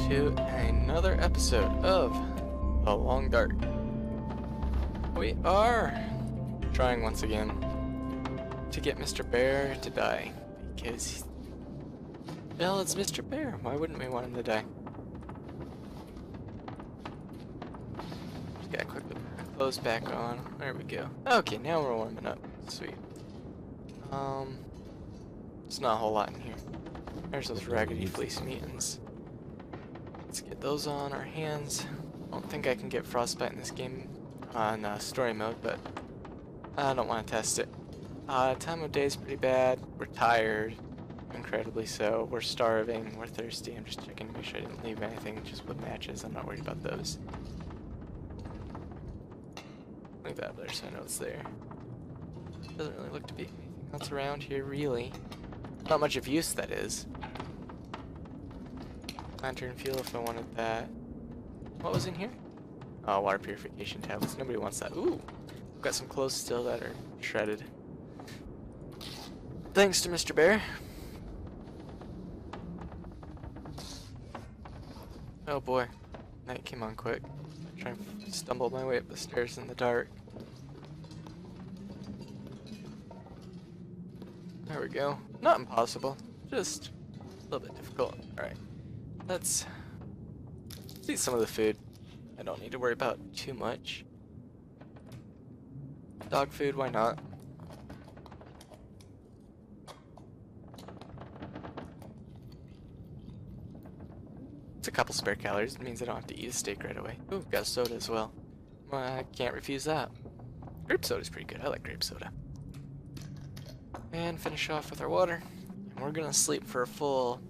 to another episode of The Long Dark. We are trying once again to get Mr. Bear to die, because, well, it's Mr. Bear. Why wouldn't we want him to die? Just gotta quickly put our clothes back on. There we go. Okay, now we're warming up. Sweet. It's not a whole lot in here. There's those raggedy fleece mutants. Let's get those on our hands. I don't think I can get frostbite in this game on story mode, but I don't want to test it. Time of day is pretty bad. We're tired, incredibly so. We're starving. We're thirsty. I'm just checking to make sure I didn't leave anything just with matches. I'm not worried about those. Leave that there so I know it's there. Doesn't really look to be anything else around here, really. Not much of use, that is. Lantern fuel if I wanted that. What was in here? Oh, water purification tablets. Nobody wants that. Ooh! I've got some clothes still that are shredded. Thanks to Mr. Bear. Oh boy. Night came on quick. I try and stumble my way up the stairs in the dark. There we go. Not impossible. Just a little bit difficult. Alright. Let's eat some of the food. I don't need to worry about too much. Dog food, why not? It's a couple spare calories. It means I don't have to eat a steak right away. Ooh, got a soda as well. I can't refuse that. Grape soda's pretty good. I like grape soda. And finish off with our water. And we're gonna sleep for a full...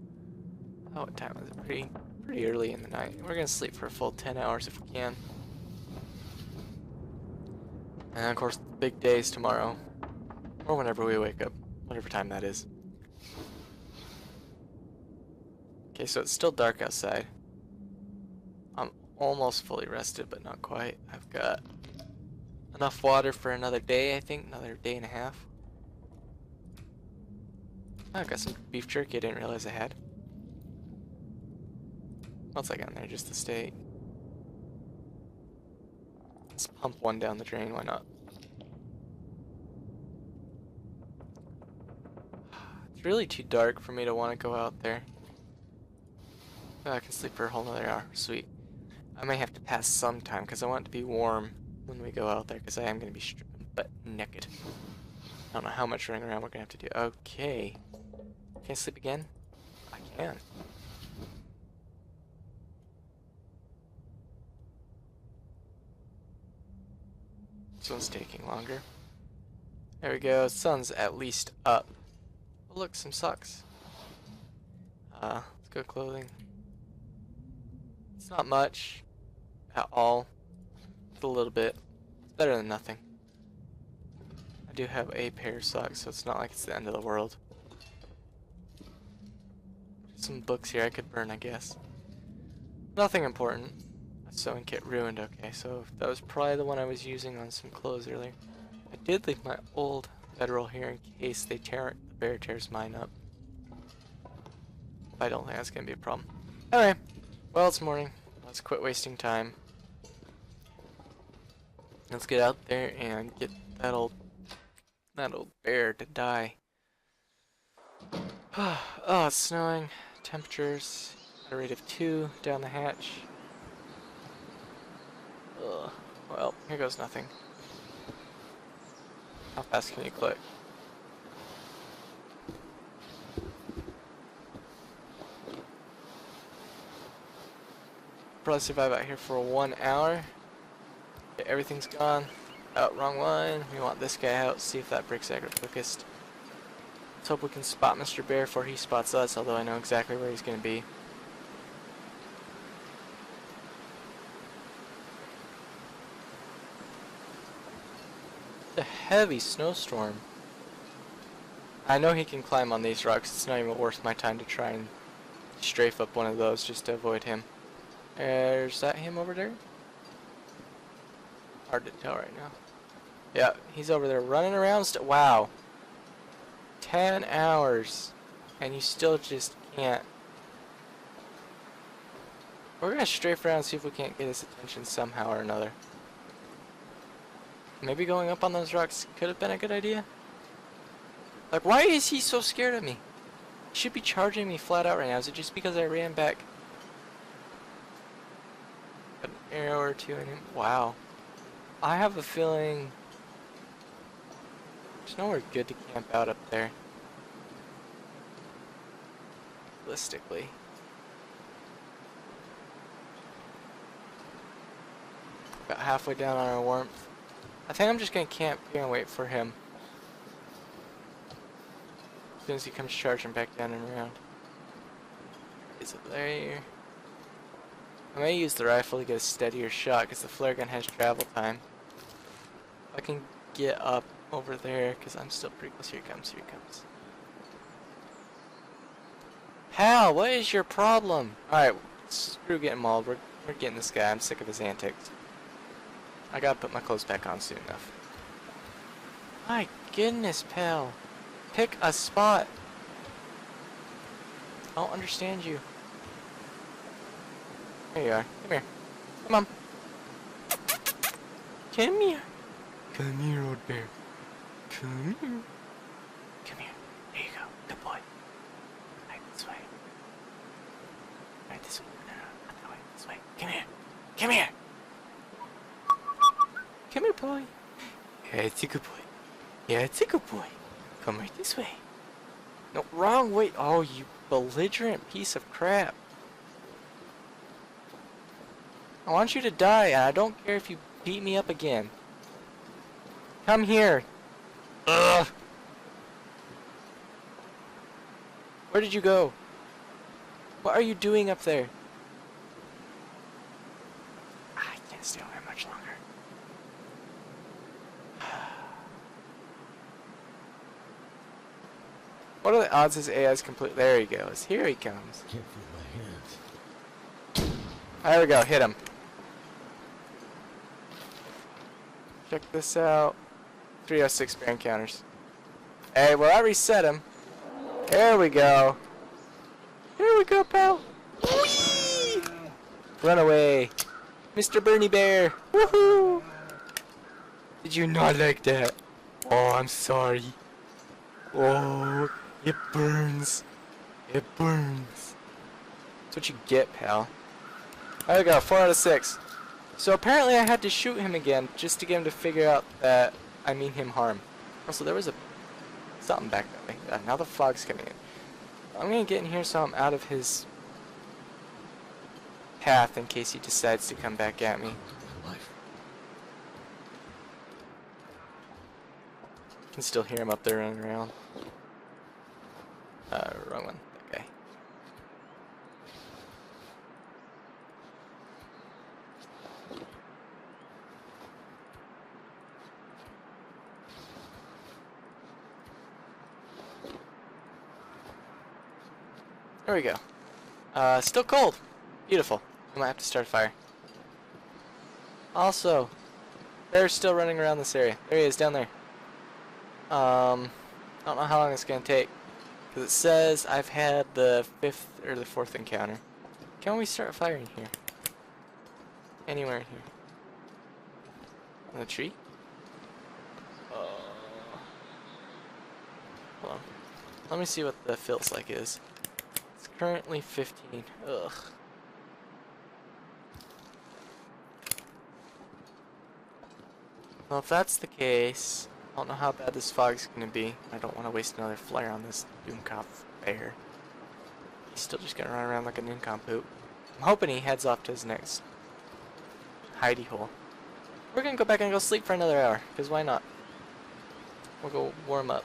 Oh, what time is it? Pretty early in the night. We're gonna sleep for a full 10 hours if we can. And of course, the big day is tomorrow. Or whenever we wake up. Whatever time that is. Okay, so it's still dark outside. I'm almost fully rested, but not quite. I've got enough water for another day, I think. Another day and a half. Oh, I've got some beef jerky I didn't realize I had. What's I got in there? Just the steak. Let's pump one down the drain, why not? It's really too dark for me to want to go out there. Oh, I can sleep for a whole nother hour. Sweet. I may have to pass some time because I want it to be warm when we go out there because I am going to be stripping butt naked. I don't know how much running around we're going to have to do. Okay. Can I sleep again? I can. This one's taking longer. There we go. Sun's at least up. Oh, look, some socks. Let's go clothing. It's not much at all. It's a little bit. It's better than nothing. I do have a pair of socks, so it's not like it's the end of the world. Some books here I could burn, I guess. Nothing important. Sewing kit ruined. Okay, so that was probably the one I was using on some clothes earlier. I did leave my old bedroll here in case the bear tears mine up. I don't think that's gonna be a problem. Anyway, well, it's morning. Let's quit wasting time. Let's get out there and get that old bear to die. Oh, it's snowing. Temperatures at a rate of 2 down the hatch. Ugh. Well, here goes nothing. How fast can you click? Probably survive out here for 1 hour. Okay, everything's gone. Oh, wrong one. We want this guy out. See if that breaks aggro quickest. Let's hope we can spot Mr. Bear before he spots us, although I know exactly where he's going to be. A heavy snowstorm. I know he can climb on these rocks. It's not even worth my time to try and strafe up one of those just to avoid him. Is that him over there? Hard to tell right now. Yeah, he's over there running around. Wow. 10 hours. And you still just can't We're gonna strafe around and see if we can't get his attention somehow or another. Maybe going up on those rocks could have been a good idea. Like, why is he so scared of me? He should be charging me flat out right now. Is it just because I ran back an arrow or two in him? Wow. I have a feeling there's nowhere good to camp out up there. Realistically. About halfway down on our warmth. I think I'm just gonna camp here and wait for him. As soon as he comes charging back down and around. Is it there? I may use the rifle to get a steadier shot because the flare gun has travel time. If I can get up over there because I'm still pretty close. Here he comes, here he comes. Pal, what is your problem? Alright, screw getting mauled. We're getting this guy. I'm sick of his antics. I gotta put my clothes back on soon enough. My goodness, pal. Pick a spot. I don't understand you. There you are. Come here. Come on. Come here. Come here, old bear. Come here. Come here. There you go. Good boy. Right this way. Right this way. No, not that way. This way. Come here. Come here. Come here, boy. Yeah, it's a good boy. Yeah, it's a good boy. Come right this way. No, wrong way. Oh, you belligerent piece of crap. I want you to die, and I don't care if you beat me up again. Come here. Ugh. Where did you go? What are you doing up there? I can't stay over here much longer. What are the odds his AI is complete? There he goes. Here he comes. Can't feel my hands. There we go. Hit him. Check this out. 306 bear encounters. Hey, well, I reset him. There we go. Here we go, pal. Whee! Run away. Mr. Bernie Bear. Woohoo! Did you not like that? Oh, I'm sorry. Oh, it burns. It burns. That's what you get, pal. There we go, 4 out of 6. So apparently I had to shoot him again just to get him to figure out that I mean him harm. Also, there was something back that way. Now the fog's coming in. I'm gonna get in here so I'm out of his path in case he decides to come back at me. Can still hear him up there running around. Wrong one. Okay. There we go. Still cold. Beautiful. I might have to start a fire. Also, bear's still running around this area. There he is, down there. I don't know how long it's gonna take, because it says I've had the 5th or the 4th encounter. Can we start firing here? Anywhere in here? On the tree? Hold on. Let me see what the feels like is. It's currently 15. Ugh. Well, if that's the case, I don't know how bad this fog's gonna be. I don't want to waste another flare on this Doomcop bear. He's still just gonna run around like a nincompoop. I'm hoping he heads off to his next hidey hole. We're gonna go back and go sleep for another hour, because why not? We'll go warm up.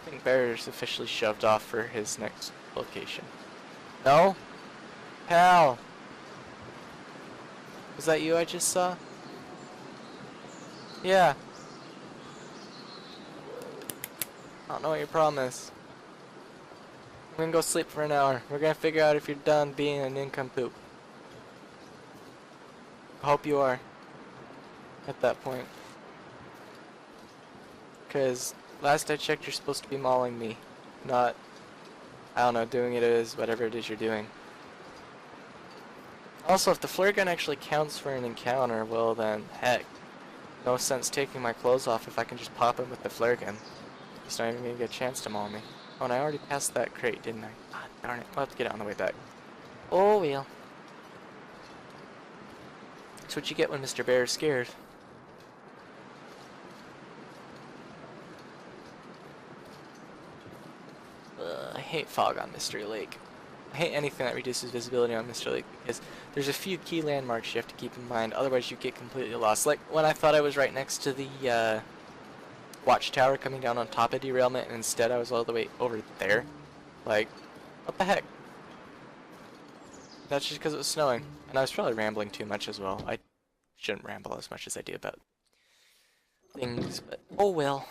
I think Bear's officially shoved off for his next location. No? Pal! Was that you I just saw? Yeah. I don't know what your problem is. I'm gonna go sleep for an hour. We're gonna figure out if you're done being a nincompoop. I hope you are. At that point. Because last I checked, you're supposed to be mauling me. Not, I don't know, doing it as whatever it is you're doing. Also, if the flare gun actually counts for an encounter, well then, heck. No sense taking my clothes off if I can just pop him with the flare gun. He's not even gonna get a chance to maul me. Oh, and I already passed that crate, didn't I? Ah, darn it. I'll have to get it on the way back. Oh, well. That's what you get when Mr. Bear is scared. I hate fog on Mystery Lake. I hate anything that reduces visibility on Mystery Lake because there's a few key landmarks you have to keep in mind, otherwise you get completely lost. Like when I thought I was right next to the watchtower coming down on top of derailment, and instead I was all the way over there. Like, what the heck? That's just because it was snowing. And I was probably rambling too much as well. I shouldn't ramble as much as I do about things, but oh well.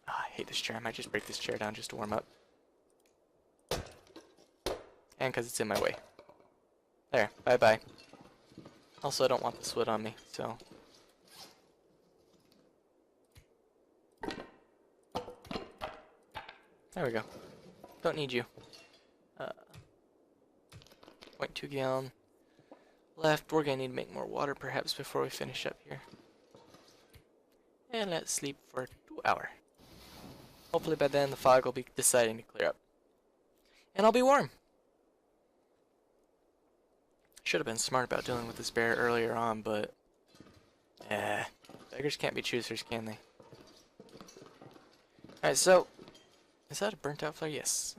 Oh, I hate this chair. I might just break this chair down just to warm up. And because it's in my way. There, bye-bye. Also, I don't want this wood on me, so... There we go. Don't need you. 0.2 gallon left. We're gonna need to make more water perhaps before we finish up here. And let's sleep for 2 hours. Hopefully by then the fog will be deciding to clear up. And I'll be warm. Should have been smart about dealing with this bear earlier on, but... beggars can't be choosers, can they? Alright, so... Is that a burnt out flare? Yes.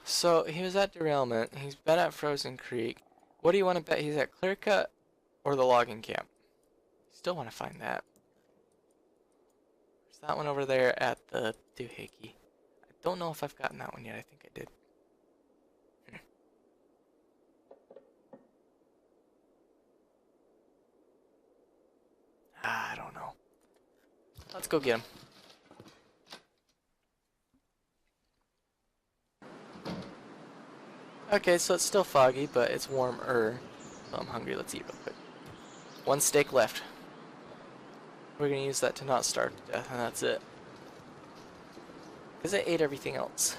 So, he was at derailment. He's been at Frozen Creek. What do you want to bet? He's at Clearcut or the logging camp? Still want to find that. There's that one over there at the doohickey. I don't know if I've gotten that one yet. I think I did. I don't know. Let's go get him. Okay, so it's still foggy, but it's warmer. So I'm hungry. Let's eat real quick. 1 steak left. We're gonna use that to not starve to death, and that's it. Because I ate everything else.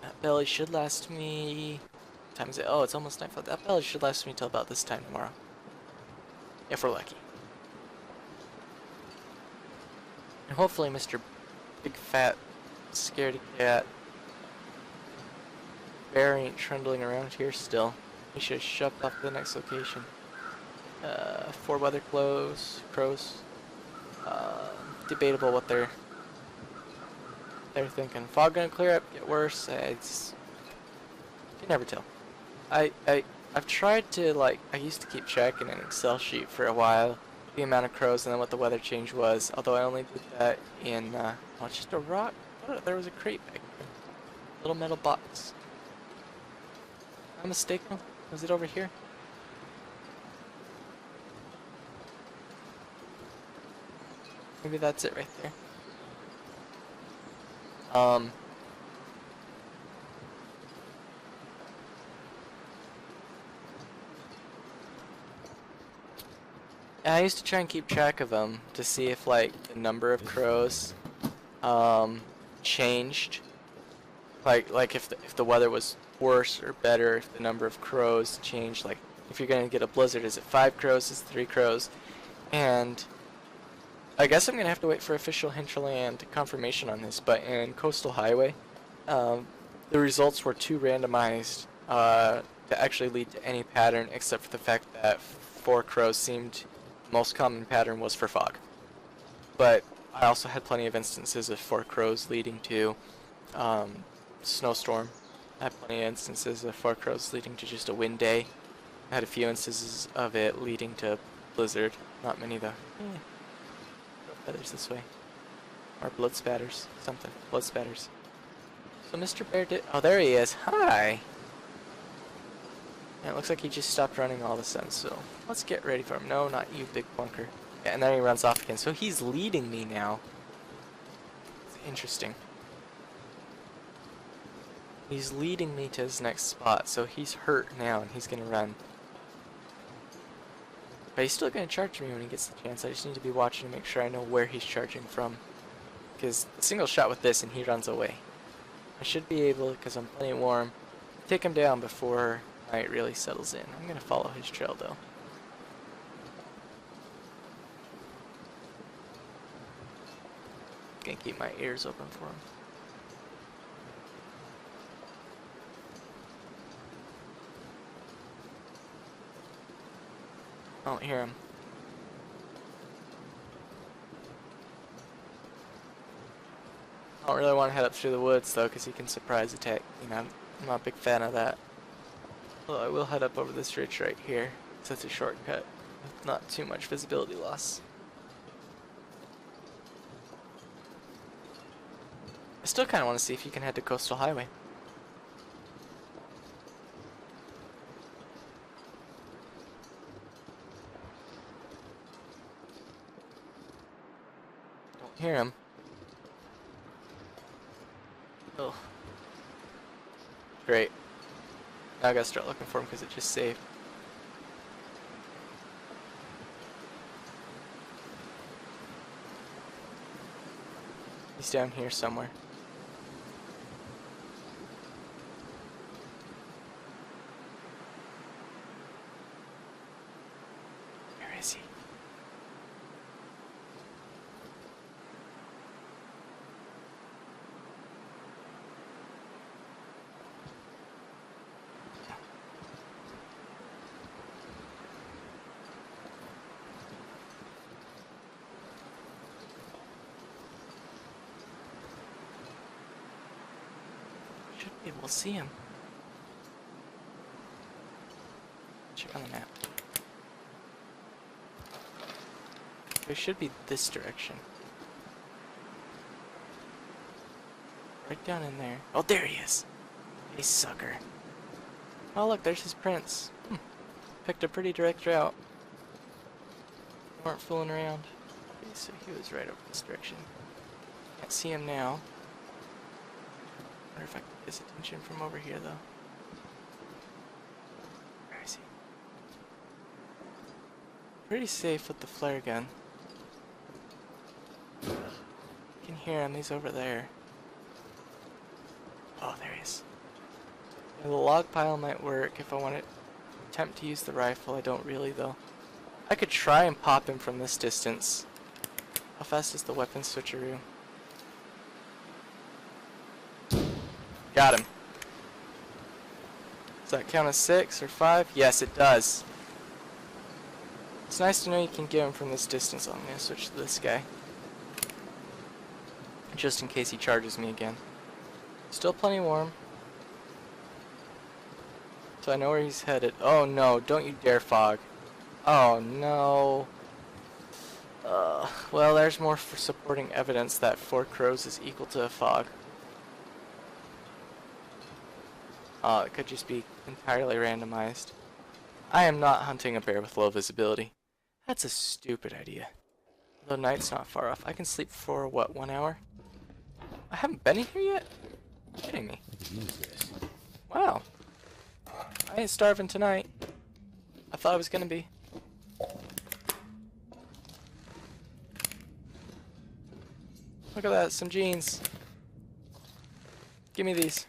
That belly should last me... What time is it? Oh, it's almost nightfall. That belly should last me till about this time tomorrow. If we're lucky. And hopefully Mr. Big Fat Scaredy Cat Bear ain't trundling around here still. We should have shoved off to the next location. 4 weather crows. Debatable what they're thinking. Fog gonna clear up, get worse. It's you can never tell. I've tried to I used to keep track in an Excel sheet for a while, the amount of crows and then what the weather change was. Although I only did that in oh, it's just a rock. Oh, there was a crate back there. Little metal box. Am I mistaken? Was it over here? Maybe that's it right there. I used to try and keep track of them to see if the number of crows changed. Like if the weather was worse or better, if the number of crows changed. Like if you're gonna get a blizzard, is it 5 crows, is it 3 crows? And I guess I'm gonna have to wait for official hinterland confirmation on this, but in Coastal Highway, the results were too randomized to actually lead to any pattern, except for the fact that 4 crows seemed the most common pattern was for fog. But I also had plenty of instances of 4 crows leading to snowstorm. I had plenty of instances of 4 crows leading to just a wind day. I had a few instances of it leading to blizzard. Not many though. Feathers this way. Or blood spatters. Something. Blood spatters. So Mr. Bear did... Oh, there he is. Hi! And it looks like he just stopped running all of a sudden, so let's get ready for him. No, not you, big plunker. Yeah, and then he runs off again. So he's leading me now. It's interesting. He's leading me to his next spot, so he's hurt now and he's gonna run. But he's still gonna charge me when he gets the chance. I just need to be watching to make sure I know where he's charging from. Because a single shot with this and he runs away. I should be able, because I'm plenty warm, to take him down before night really settles in. I'm going to follow his trail, though. Gonna keep my ears open for him. I don't hear him. I don't really want to head up through the woods though, because he can surprise attack. You know, I'm not a big fan of that. Well, I will head up over this ridge right here, because that's a shortcut with not too much visibility loss. I still kind of want to see if you can head to Coastal Highway. Don't hear him. Oh. Great. Now I gotta start looking for him because it just saved. He's down here somewhere. Where is he? Should be able to see him. Check on the map. It should be this direction. Right down in there. Oh, there he is! Hey, sucker. Oh, look, there's his prints. Picked a pretty direct route. Weren't fooling around. Okay, so he was right over this direction. Can't see him now. Wonder if I can get his attention from over here, though. Where is he? Pretty safe with the flare gun. You can hear him, he's over there. Oh, there he is. Yeah, the log pile might work if I want to attempt to use the rifle. I don't really, though. I could try and pop him from this distance. How fast is the weapon switcheroo? Got him. Does that count as 6 or 5? Yes, it does. It's nice to know you can get him from this distance. I'm going to switch to this guy. Just in case he charges me again. Still plenty warm. So I know where he's headed. Oh no, don't you dare fog. Oh no. Well, there's more for supporting evidence that 4 crows is equal to a fog. It could just be entirely randomized. I am not hunting a bear with low visibility. That's a stupid idea. Though night's not far off. I can sleep for, what, 1 hour? I haven't been in here yet? You're kidding me. Wow. I ain't starving tonight. I thought I was gonna be. Look at that, some jeans. Give me these.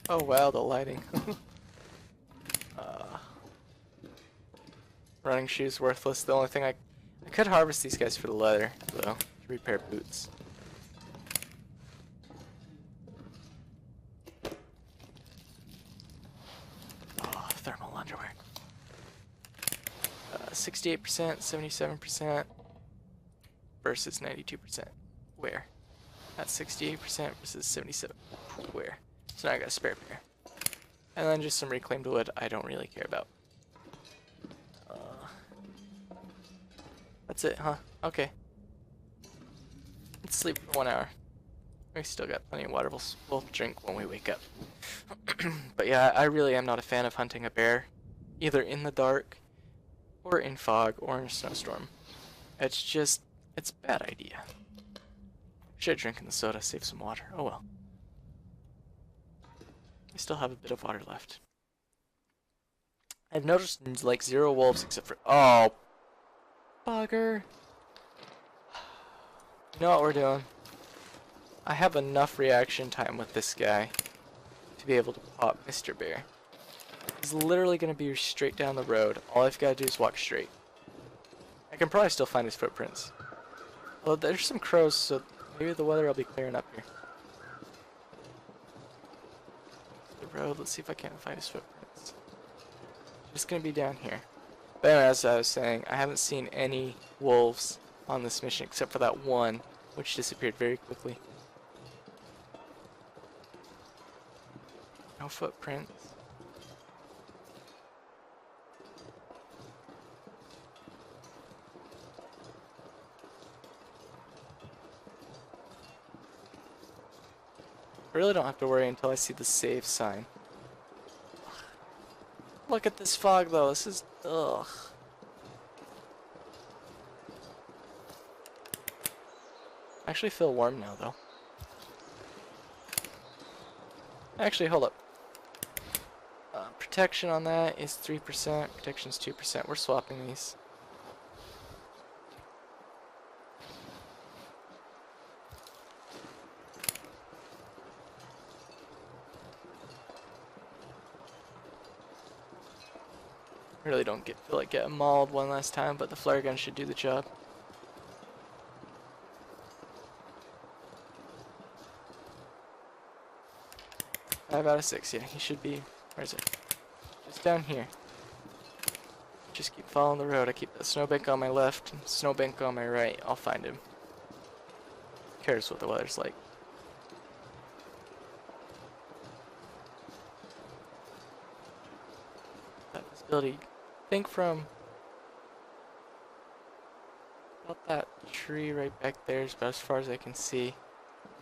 Oh wow, the lighting. Running shoes worthless. The only thing I could harvest these guys for the leather, though, to repair boots. Oh, thermal underwear. 68%, 77% versus 92%. Where? That's 68% versus 77. Where? So now I got a spare pair. And then just some reclaimed wood I don't really care about. That's it, huh? Okay. Let's sleep for 1 hour. We still got plenty of water. We'll drink when we wake up. But yeah, I really am not a fan of hunting a bear, either in the dark, or in fog, or in a snowstorm. It's just, it's a bad idea. Should drink in the soda, save some water. Oh well. I still have a bit of water left. I've noticed like 0 wolves except for... Oh! Bugger! You know what we're doing? I have enough reaction time with this guy to be able to pop Mr. Bear. He's literally going to be straight down the road. All I've got to do is walk straight. I can probably still find his footprints. Well, there's some crows, so maybe the weather will be clearing up here. The road, let's see if I can't find his footprints. Just going to be down here. But anyway, as I was saying, I haven't seen any wolves on this mission except for that one, which disappeared very quickly. No footprints. I really don't have to worry until I see the save sign. Look at this fog though, this is, ugh. I actually feel warm now though. Actually, hold up. Protection on that is 3%, protection is 2%. We're swapping these. Really don't feel like getting mauled one last time, but the flare gun should do the job. Five out of 6, yeah, he should be. Where is it? Just down here. Just keep following the road. I keep the snowbank on my left, snowbank on my right. I'll find him. Who cares what the weather's like? That visibility. Think from about that tree right back there is about as far as I can see.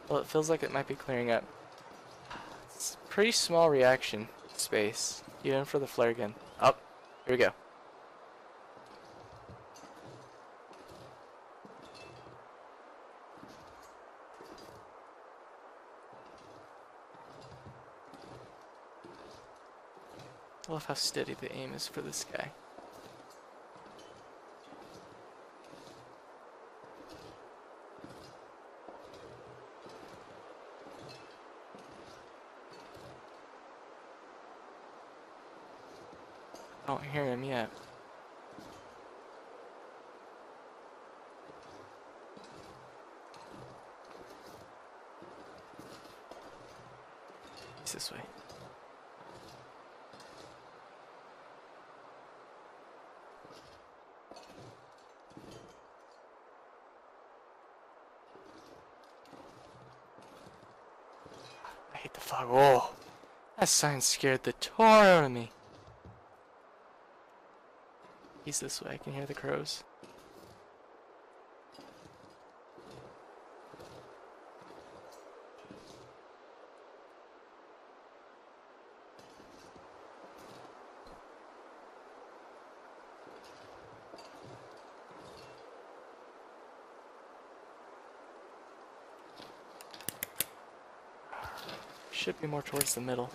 Well, it feels like it might be clearing up. It's pretty small reaction space, even for the flare gun. Oh, here we go. I love how steady the aim is for this guy. I don't hear him yet. He's this way. I hate the fog. Oh, that sign scared the tar out of me. He's this way. I can hear the crows. Should be more towards the middle.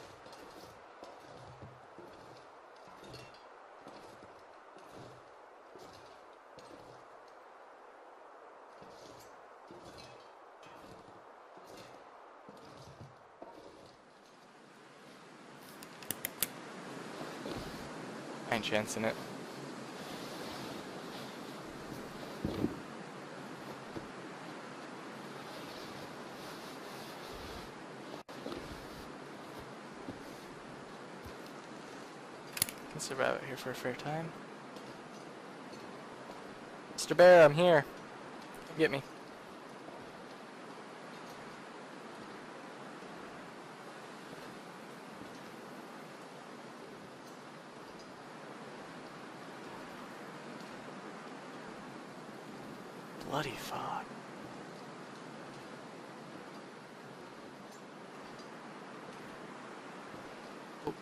I ain't chancing it. Can survive out here for a fair time. Mr. Bear, I'm here. Come get me. Bloody fog. Oh.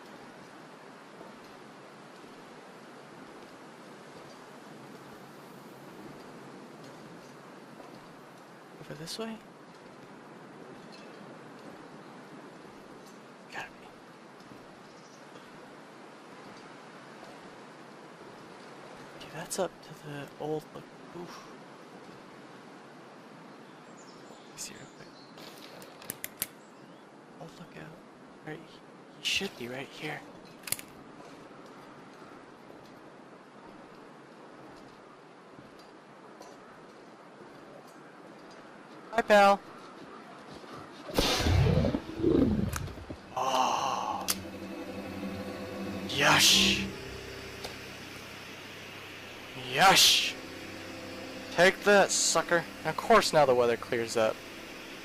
Over this way? Gotta be. Okay, that's up to the old look. Oof. lookout. Right, he should be right here. Hi, pal. Oh. Yush. Yush. Take that, sucker. And of course now the weather clears up.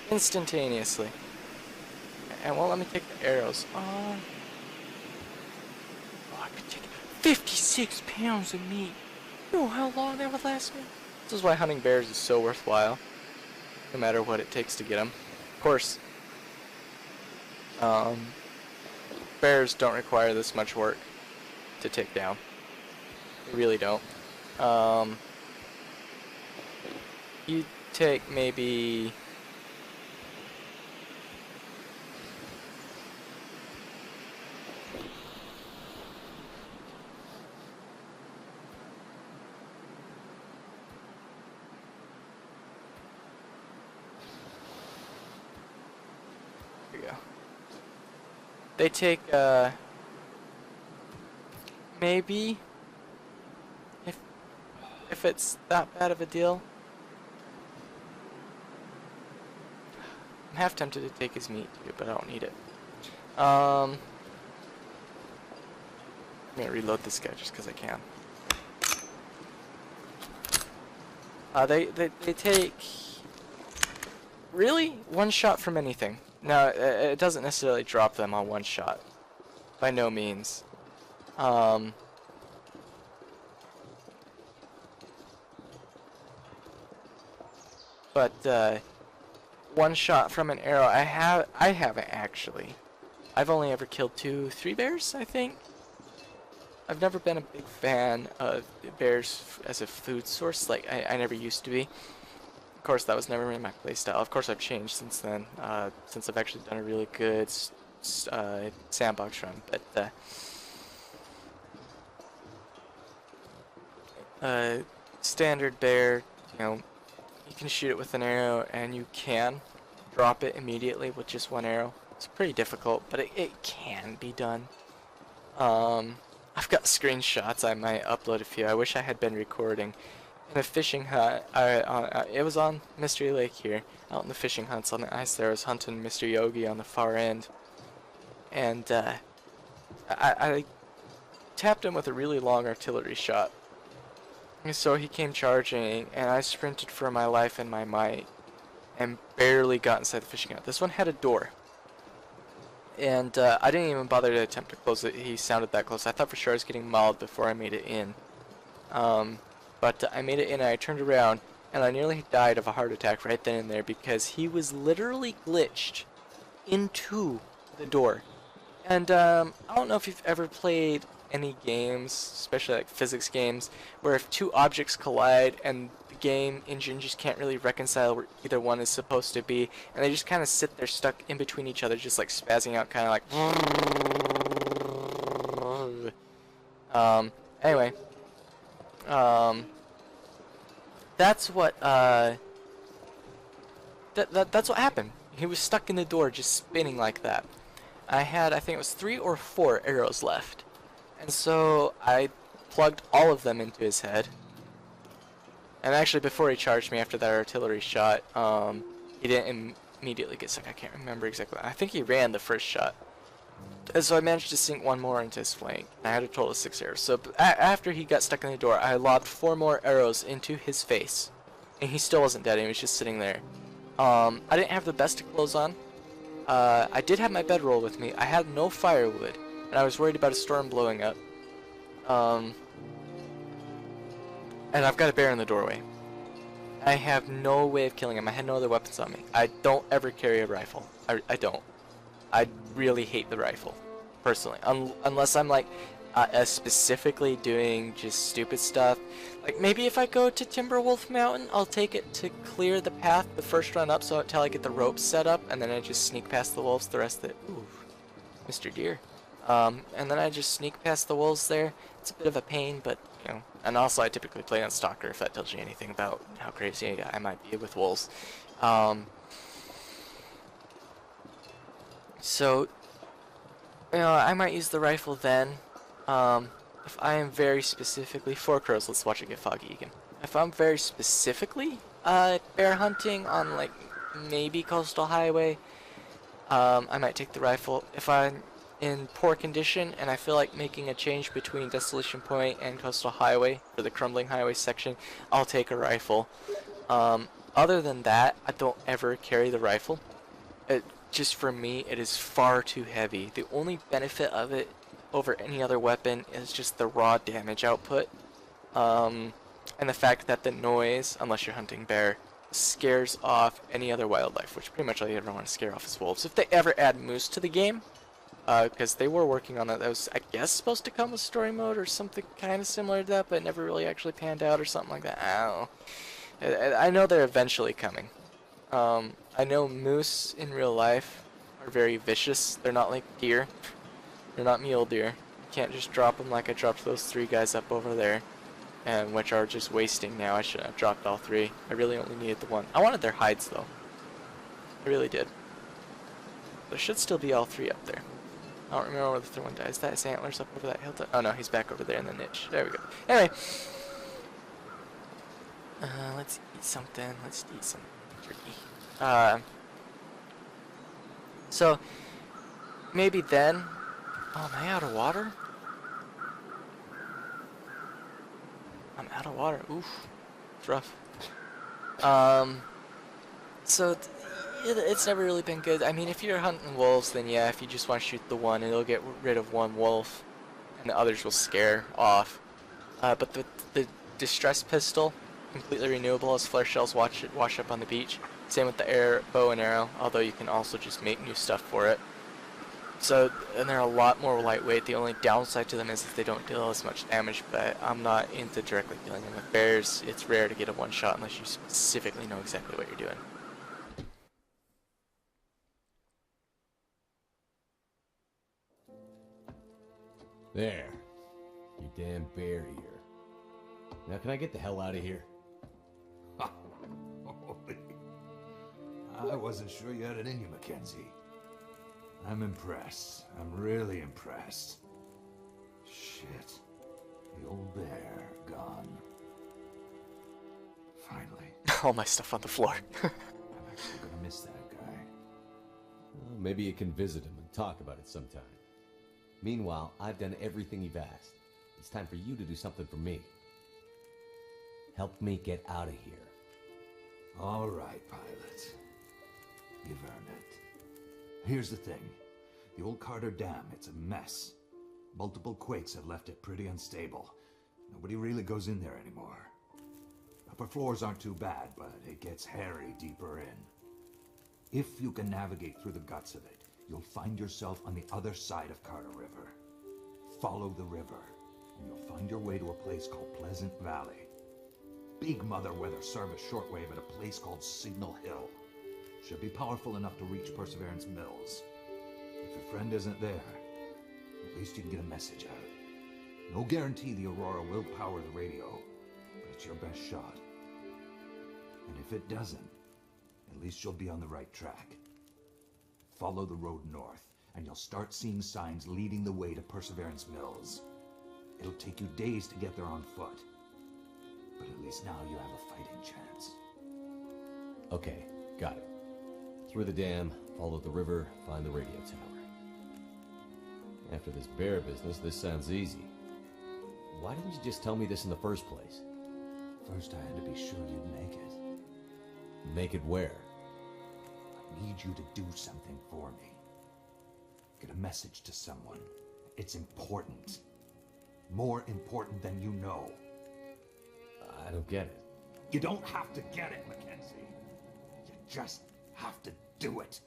Instantaneously. And won't let me take the arrows. Oh, I could take 56 pounds of meat. You know how long that would last me? This is why hunting bears is so worthwhile. No matter what it takes to get them. Of course, bears don't require this much work to take down. They really don't. You take maybe... Here we go. They take, maybe, if it's that bad of a deal. I'm half tempted to take his meat too, but I don't need it. I'm gonna reload this guy just because I can. They take really one shot from anything. Now it doesn't necessarily drop them on one shot, by no means. But one shot from an arrow, I haven't actually. I've only ever killed 2-3 bears, I think. I've never been a big fan of bears as a food source. Like I never used to be. Of course, that was never really my playstyle. Of course, I've changed since then. Since I've actually done a really good sandbox run, but standard bear, you know, you can shoot it with an arrow, and you can drop it immediately with just one arrow. It's pretty difficult, but it can be done. I've got screenshots. I might upload a few. I wish I had been recording. In a fishing hut, it was on Mystery Lake here, out in the fishing huts on the ice there. I was hunting Mr. Yogi on the far end, and I tapped him with a really long artillery shot. And so he came charging, and I sprinted for my life and my might, and barely got inside the fishing hut. This one had a door, and I didn't even bother to attempt to close it. He sounded that close. I thought for sure I was getting mauled before I made it in. But I made it in, and I turned around, and I nearly died of a heart attack right then and there because he was literally glitched into the door. And I don't know if you've ever played any games, especially like physics games, where if two objects collide and the game engine just can't really reconcile where either one is supposed to be, and they just kind of sit there stuck in between each other, just like spazzing out, kind of like... Anyway. That's what, that's what happened. He was stuck in the door, just spinning like that. I had, I think it was 3 or 4 arrows left. And so I plugged all of them into his head. And actually, before he charged me after that artillery shot, he didn't immediately get stuck. I can't remember exactly. I think he ran the first shot. And so I managed to sink one more into his flank. I had a total of 6 arrows. So after he got stuck in the door, I lobbed 4 more arrows into his face. And he still wasn't dead. He was just sitting there. I didn't have the best of clothes on. I did have my bedroll with me. I had no firewood. And I was worried about a storm blowing up. And I've got a bear in the doorway. I have no way of killing him. I had no other weapons on me. I don't ever carry a rifle. I don't. I really hate the rifle, personally. Unless I'm like specifically doing just stupid stuff. Like maybe if I go to Timberwolf Mountain, I'll take it to clear the path the first run up, so until I get the ropes set up, and then I just sneak past the wolves. The rest of it, ooh, Mr. Deer. And then I just sneak past the wolves there. It's a bit of a pain, but you know. And also, I typically play on Stalker, if that tells you anything about how crazy I might be with wolves. So, I might use the rifle then. If I am very specifically, four crows, let's watch it get foggy again. If I'm very specifically bear hunting on like maybe coastal highway, I might take the rifle. If I'm in poor condition and I feel like making a change between Desolation Point and coastal highway for the crumbling highway section, I'll take a rifle. Other than that, I don't ever carry the rifle. Just for me, it is far too heavy. The only benefit of it over any other weapon is just the raw damage output. And the fact that the noise, unless you're hunting bear, scares off any other wildlife, which pretty much all you ever want to scare off is wolves. If they ever add moose to the game, because they were working on that. That was, I guess, supposed to come with story mode or something kind of similar to that, but never really actually panned out or something like that. I don't know. I know they're eventually coming. I know moose in real life are very vicious. They're not like deer. They're not mule deer. You can't just drop them like I dropped those 3 guys up over there, and which are just wasting now. I shouldn't have dropped all 3. I really only needed the one. I wanted their hides though. I really did. There should still be all 3 up there. I don't remember where the third one died. Is that his antlers up over that hilltop? Oh no, he's back over there in the niche. There we go. Anyway. Let's eat something. Let's eat some turkey. So, maybe then... Oh, am I out of water? I'm out of water. Oof. It's rough. So... It's never really been good. I mean, if you're hunting wolves, then yeah, if you just want to shoot the one, it'll get rid of one wolf, and the others will scare off. But the distress pistol, completely renewable as flare shells wash up on the beach. Same with the bow and arrow, although you can also just make new stuff for it. So, and they're a lot more lightweight. The only downside to them is that they don't deal as much damage, but I'm not into directly killing them. With bears, it's rare to get a one shot unless you specifically know exactly what you're doing. There. You damn bear eater. Now can I get the hell out of here? Holy. I wasn't sure you had it in you, Mackenzie. I'm impressed. I'm really impressed. Shit. The old bear gone. Finally. All my stuff on the floor. I'm actually gonna miss that guy. Well, maybe you can visit him and talk about it sometime. Meanwhile, I've done everything you've asked. It's time for you to do something for me. Help me get out of here. All right, pilot. You've earned it. Here's the thing. The old Carter Dam, it's a mess. Multiple quakes have left it pretty unstable. Nobody really goes in there anymore. Upper floors aren't too bad, but it gets hairy deeper in. If you can navigate through the guts of it, you'll find yourself on the other side of Carter River. Follow the river, and you'll find your way to a place called Pleasant Valley. Big Mother Weather service shortwave at a place called Signal Hill. Should be powerful enough to reach Perseverance Mills. If your friend isn't there, at least you can get a message out. No guarantee the Aurora will power the radio, but it's your best shot. And if it doesn't, at least you'll be on the right track. Follow the road north, and you'll start seeing signs leading the way to Perseverance Mills. It'll take you days to get there on foot, but at least now you have a fighting chance. Okay, got it. Through the dam, follow the river, find the radio tower. After this bear business, this sounds easy. Why didn't you just tell me this in the first place? First, I had to be sure you'd make it. Make it where? I need you to do something for me. Get a message to someone. It's important. More important than you know. I don't get it. You don't have to get it, Mackenzie. You just have to do it.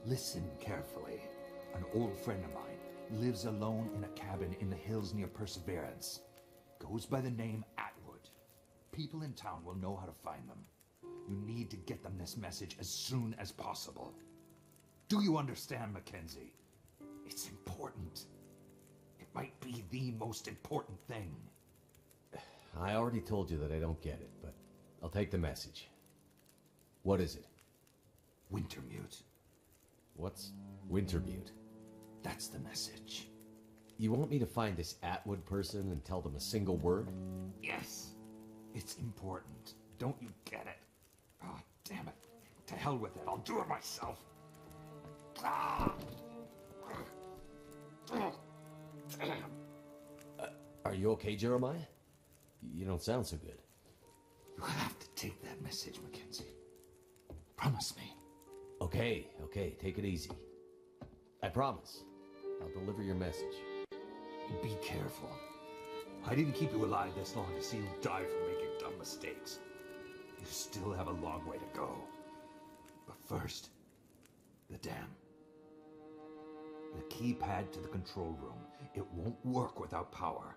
Listen carefully. An old friend of mine lives alone in a cabin in the hills near Perseverance. Goes by the name Atwood. People in town will know how to find them. You need to get them this message as soon as possible. Do you understand, Mackenzie? It's important. It might be the most important thing. I already told you that I don't get it, but I'll take the message. What is it? Wintermute. What's Wintermute? That's the message. You want me to find this Atwood person and tell them a single word? Yes. It's important. Don't you get it? Oh, damn it. To hell with it. I'll do it myself. Ah! Are you okay, Jeremiah? You don't sound so good. You have to take that message, Mackenzie. Promise me. Okay, take it easy. I promise. I'll deliver your message. Be careful. I didn't keep you alive this long to see you die for making dumb mistakes. You still have a long way to go. But first, the dam. The keypad to the control room. It won't work without power.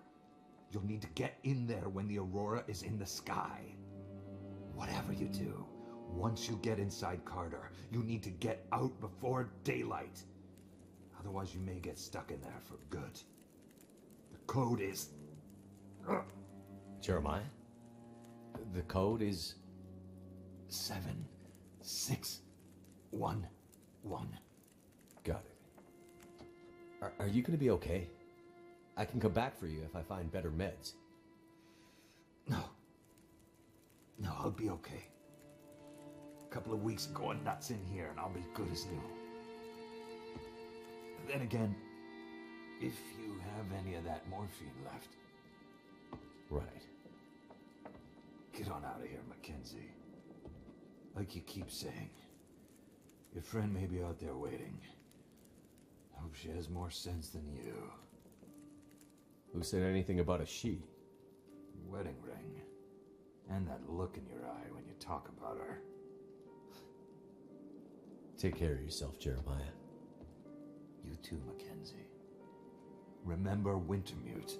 You'll need to get in there when the aurora is in the sky. Whatever you do, once you get inside Carter, you need to get out before daylight. Otherwise, you may get stuck in there for good. The code is... Jeremiah? The code is... 7611. Got it. Are you gonna be okay? I can come back for you if I find better meds. No, I'll be okay. A couple of weeks going nuts in here and I'll be good as new. Then again, if you have any of that morphine left... Right. Get on out of here, Mackenzie. Like you keep saying, your friend may be out there waiting. Hope she has more sense than you. Who said anything about a she? Wedding ring. And that look in your eye when you talk about her. Take care of yourself, Jeremiah. You too, Mackenzie. Remember Wintermute.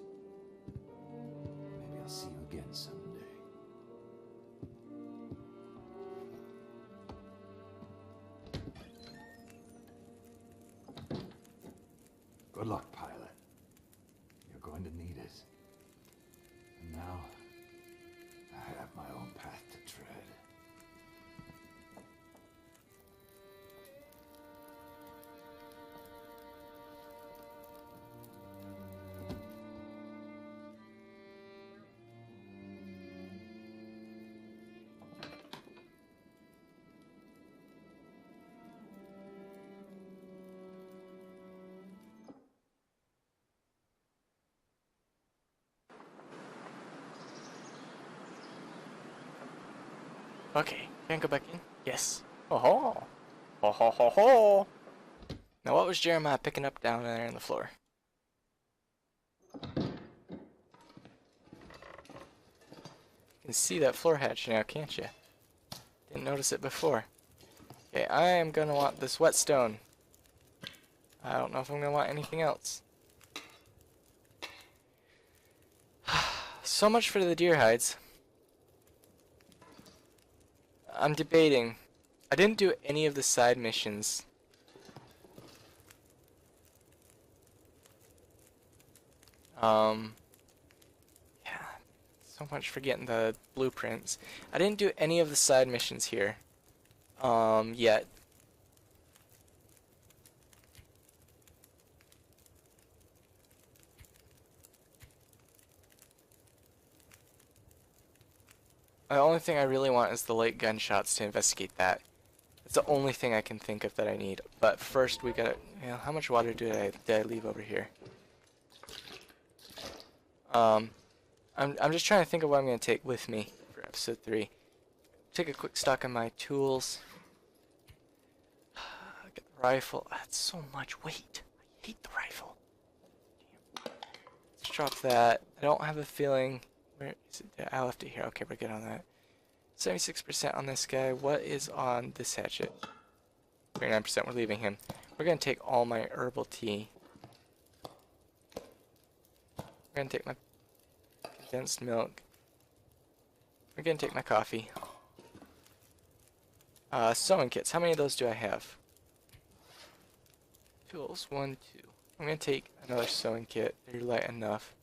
Maybe I'll see you again someday. Good luck, pilot. You're going to need it. And now, I have my own path to tread. Okay, can I go back in? Yes. Oh ho! Ho ho ho ho! Now what was Jeremiah picking up down there on the floor? You can see that floor hatch now, can't you? Didn't notice it before. Okay, I am gonna want this whetstone. I don't know if I'm gonna want anything else. So much for the deer hides. I'm debating. I didn't do any of the side missions. Yeah, so much for getting the blueprints. I didn't do any of the side missions here. Yet. The only thing I really want is the light gunshots to investigate that. It's the only thing I can think of that I need. But first we gotta, you know, how much water did I leave over here? I'm just trying to think of what I'm gonna take with me for episode 3. Take a quick stock on my tools. Get the rifle. That's so much weight. I hate the rifle. Damn. Let's drop that. I don't have a feeling. Where is it? I left it here. Okay, we're good on that. 76% on this guy. What is on this hatchet? 39%. We're leaving him. We're gonna take all my herbal tea. We're gonna take my condensed milk. We're gonna take my coffee. Sewing kits. How many of those do I have? Tools. 1, 2. I'm gonna take another sewing kit. They're light enough.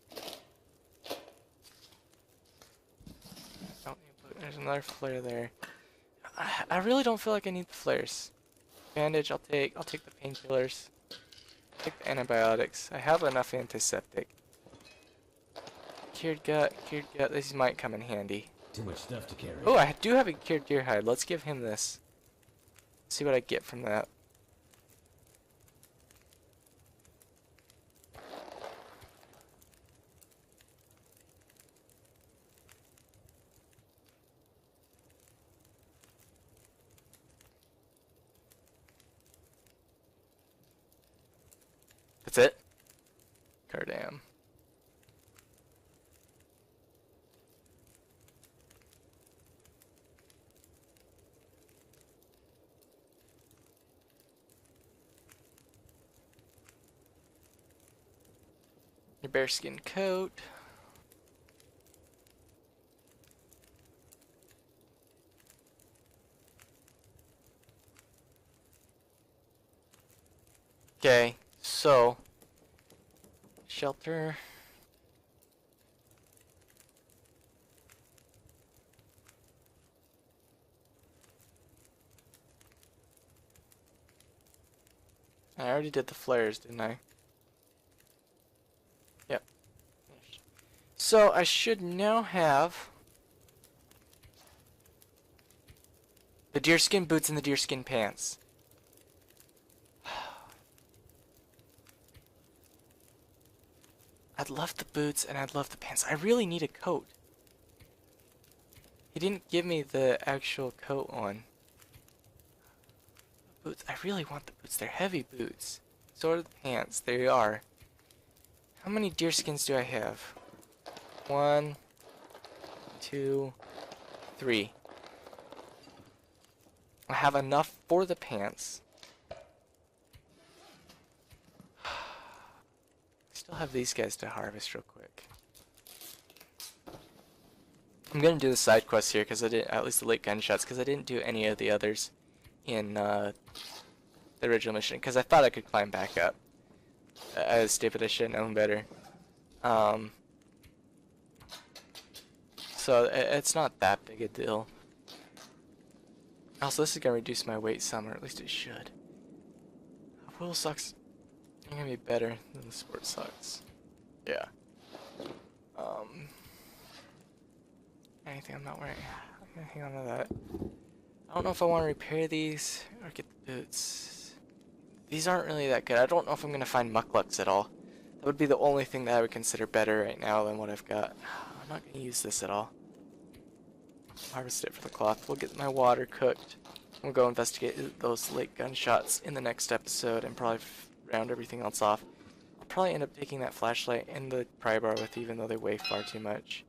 Oh, there's another flare there. I really don't feel like I need the flares. Bandage, I'll take the painkillers. Take the antibiotics. I have enough antiseptic. Cured gut, these might come in handy. Too much stuff to carry. Oh, I do have a cured deer hide. Let's give him this. See what I get from that. That's it? Cardam. Your bearskin coat. Okay, so shelter. I already did the flares, didn't I? Yep. So I should now have the deerskin boots and the deerskin pants. I'd love the boots and I'd love the pants. I really need a coat. He didn't give me the actual coat on. Boots. I really want the boots. They're heavy boots. So are the pants. There you are. How many deerskins do I have? 1, 2, 3. I have enough for the pants. Still have these guys to harvest real quick. I'm gonna do the side quests here because I did, at least the late gunshots, because I didn't do any of the others in the original mission because I thought I could climb back up. I was stupid. I should have known better. So it's not that big a deal. Also, this is gonna reduce my weight some, or at least it should. Wool socks are gonna be better than the sport socks. Yeah. Anything I'm not wearing. I'm gonna hang on to that. I don't know if I want to repair these or get the boots. These aren't really that good. I don't know if I'm gonna find mucklucks at all. That would be the only thing that I would consider better right now than what I've got. I'm not gonna use this at all. Harvest it for the cloth. We'll get my water cooked. We'll go investigate those late gunshots in the next episode and probably round everything else off. I'll probably end up taking that flashlight and the pry bar with, even though they weigh far too much.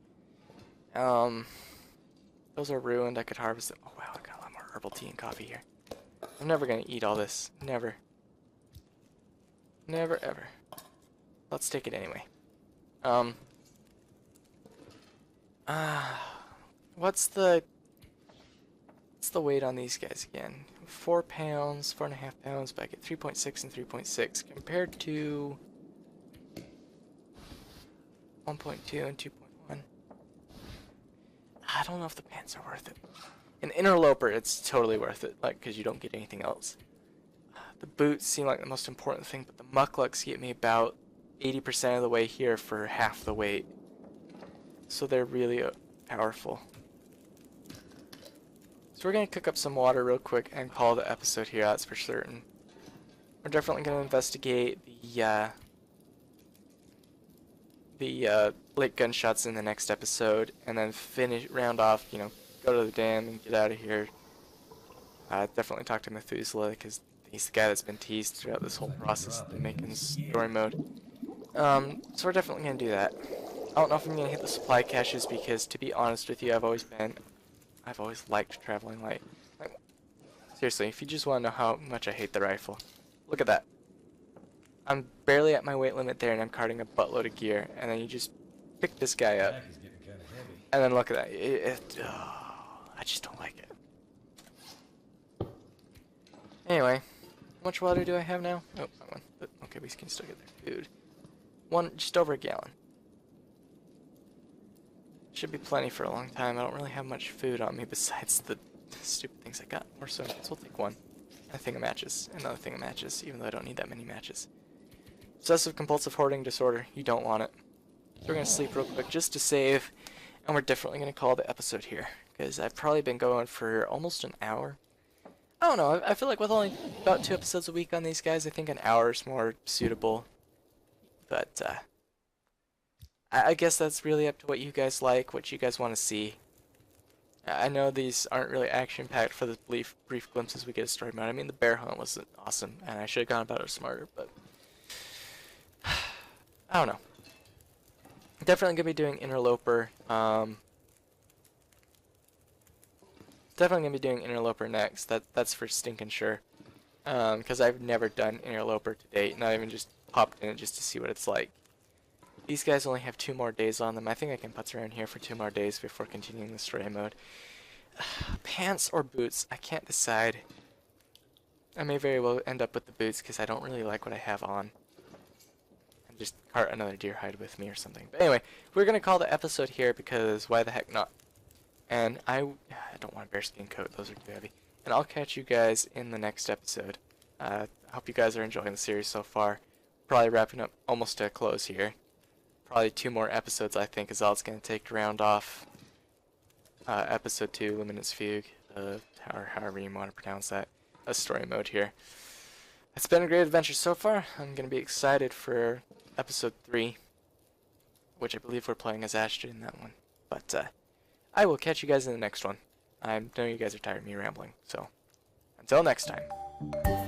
Those are ruined. I could harvest them. Oh wow, I got a lot more herbal tea and coffee here. I'm never gonna eat all this. Never. Never ever. Let's take it anyway. What's the weight on these guys again? 4 pounds, 4.5 pounds, but I get 3.6 and 3.6 compared to 1.2 and 2.1. I don't know if the pants are worth it. An interloper, it's totally worth it, like, because you don't get anything else. The boots seem like the most important thing, but the mucklucks get me about 80% of the way here for half the weight. So they're really powerful. So we're going to cook up some water real quick and call the episode here, that's for certain. We're definitely going to investigate the late gunshots in the next episode, and then round off, you know, go to the dam and get out of here. Definitely talk to Methuselah, because he's the guy that's been teased throughout this whole process of making story mode. So we're definitely going to do that. I don't know if I'm going to hit the supply caches, because to be honest with you, I've always liked traveling light. Like, seriously, if you just want to know how much I hate the rifle, look at that. I'm barely at my weight limit there, and I'm carting a buttload of gear, and then you just pick this guy up, and then look at that. I just don't like it. Anyway, how much water do I have now? Oh, that one. But, okay, we can still get their food. Just over a gallon. Should be plenty for a long time. I don't really have much food on me besides the stupid things I got. More so, we'll take one. a thing of matches, another thing of matches, even though I don't need that many matches. Obsessive compulsive hoarding disorder, you don't want it. So we're going to sleep real quick just to save, and we're definitely going to call the episode here, because I've probably been going for almost an hour. I don't know, I feel like with only about 2 episodes a week on these guys, I think an hour is more suitable. But, I guess that's really up to what you guys like, what you guys want to see. I know these aren't really action-packed for the brief glimpses we get of story mode. I mean, the bear hunt was awesome, and I should have gone about it smarter, but I don't know. Definitely gonna be doing Interloper. Definitely gonna be doing Interloper next. That's for stinking sure. Because I've never done Interloper to date, not even just popped in it just to see what it's like. These guys only have 2 more days on them. I think I can putz around here for 2 more days before continuing the story mode. Pants or boots? I can't decide. I may very well end up with the boots because I don't really like what I have on. And just cart another deer hide with me or something. But anyway, we're going to call the episode here because why the heck not? And I don't want a bearskin coat. Those are too heavy. And I'll catch you guys in the next episode. I hope you guys are enjoying the series so far. Probably wrapping up almost to a close here. Probably 2 more episodes, I think, is all it's going to take to round off episode 2, Luminance Fugue, or however you want to pronounce that, a story mode here. It's been a great adventure so far. I'm going to be excited for episode 3, which I believe we're playing as Ashton in that one. But I will catch you guys in the next one. I know you guys are tired of me rambling, so until next time.